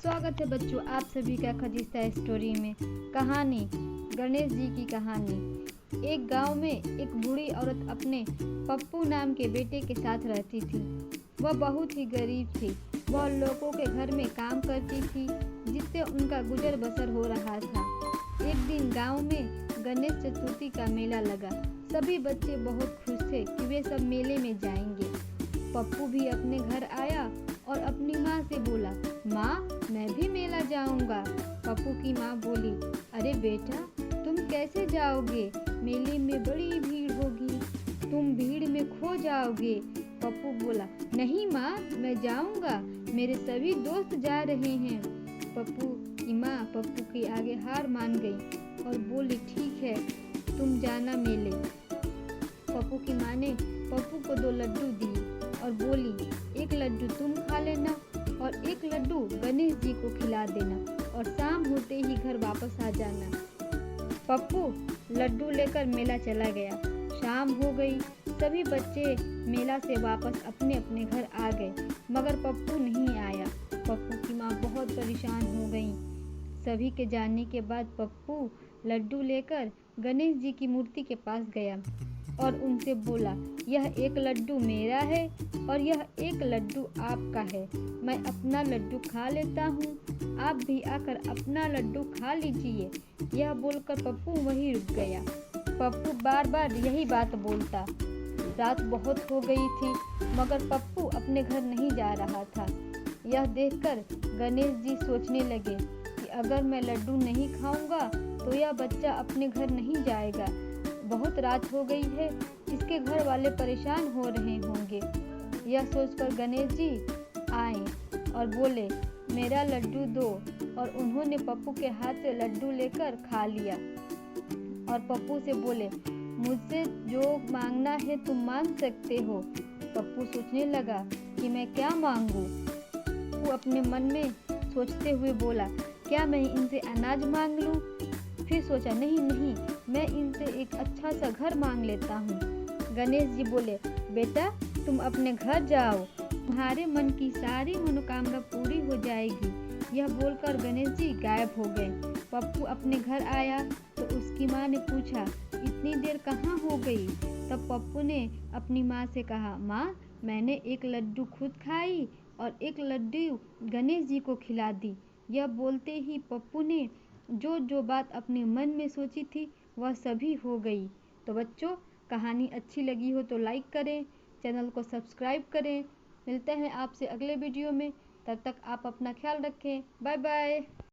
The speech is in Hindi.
स्वागत है बच्चों आप सभी का खजिस्ता स्टोरी में। कहानी गणेश जी की कहानी। एक गांव में एक बूढ़ी औरत अपने पप्पू नाम के बेटे के साथ रहती थी। वह बहुत ही गरीब थी। वह लोगों के घर में काम करती थी जिससे उनका गुजर बसर हो रहा था। एक दिन गांव में गणेश चतुर्थी का मेला लगा। सभी बच्चे बहुत खुश थे कि वे सब मेले में जाएंगे। पप्पू भी अपने घर आया और अपनी माँ से बोला, माँ मैं भी मेला जाऊंगा। पप्पू की माँ बोली, अरे बेटा तुम कैसे जाओगे, मेले में बड़ी भीड़ होगी, तुम भीड़ में खो जाओगे। पप्पू बोला, नहीं माँ मैं जाऊंगा, मेरे सभी दोस्त जा रहे हैं। पप्पू की माँ पप्पू के आगे हार मान गई और बोली, ठीक है तुम जाना मेले। पप्पू की माँ ने पप्पू को 2 लड्डू दिए और बोली, एक लड्डू तुम खा लेना और एक लड्डू गणेश जी को खिला देना और शाम होते ही घर वापस आ जाना। पप्पू लड्डू लेकर मेला चला गया। शाम हो गई। सभी बच्चे मेला से वापस अपने अपने घर आ गए मगर पप्पू नहीं आया। पप्पू की माँ बहुत परेशान हो गई। सभी के जाने के बाद पप्पू लड्डू लेकर गणेश जी की मूर्ति के पास गया और उनसे बोला, यह एक लड्डू मेरा है और यह एक लड्डू आपका है। मैं अपना लड्डू खा लेता हूँ, आप भी आकर अपना लड्डू खा लीजिए। यह बोलकर पप्पू वहीं रुक गया। पप्पू बार बार यही बात बोलता। रात बहुत हो गई थी मगर पप्पू अपने घर नहीं जा रहा था। यह देखकर गणेश जी सोचने लगे कि अगर मैं लड्डू नहीं खाऊंगा तो यह बच्चा अपने घर नहीं जाएगा। बहुत रात हो गई है, इसके घर वाले परेशान हो रहे होंगे। यह सोचकर गणेश जी आए और बोले, मेरा लड्डू दो। और उन्होंने पप्पू के हाथ से लड्डू लेकर खा लिया और पप्पू से बोले, मुझसे जो मांगना है तुम मांग सकते हो। पप्पू सोचने लगा कि मैं क्या मांगूं। वो अपने मन में सोचते हुए बोला, क्या मैं इनसे अनाज मांग लूं? फिर सोचा, नहीं मैं इनसे एक अच्छा सा घर मांग लेता हूँ। गणेश जी बोले, बेटा तुम अपने घर जाओ, तुम्हारे मन की सारी मनोकामना पूरी हो जाएगी। यह बोलकर गणेश जी गायब हो गए। पप्पू अपने घर आया तो उसकी माँ ने पूछा, इतनी देर कहाँ हो गई? तब पप्पू ने अपनी माँ से कहा, माँ मैंने एक लड्डू खुद खाई और एक लड्डू गणेश जी को खिला दी। यह बोलते ही पप्पू ने जो बात अपने मन में सोची थी वह सभी हो गई। तो बच्चों कहानी अच्छी लगी हो तो लाइक करें, चैनल को सब्सक्राइब करें। मिलते हैं आपसे अगले वीडियो में, तब तक आप अपना ख्याल रखें। Bye bye.